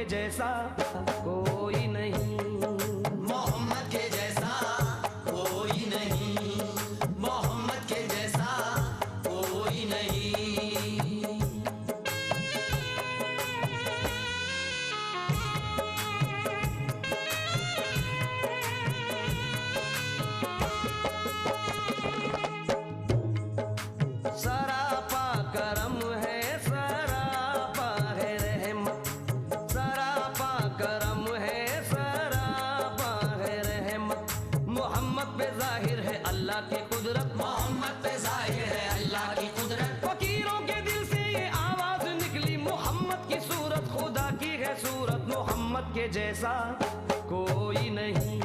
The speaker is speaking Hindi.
जैसा कोई नहीं, मोहम्मद के जैसा कोई नहीं, मोहम्मद के जैसा कोई नहीं। सरापा करम है, सरापा है रहमत, सरापा करम है, सरापा है रहमत। मोहम्मद पे जाहिर है अल्लाह की कुदरत, मोहम्मद पे जाहिर है अल्लाह की कुदरत। फकीरों के दिल से ये आवाज निकली, मोहम्मद की सूरत खुदा की है सूरत, मोहम्मद के जैसा कोई नहीं।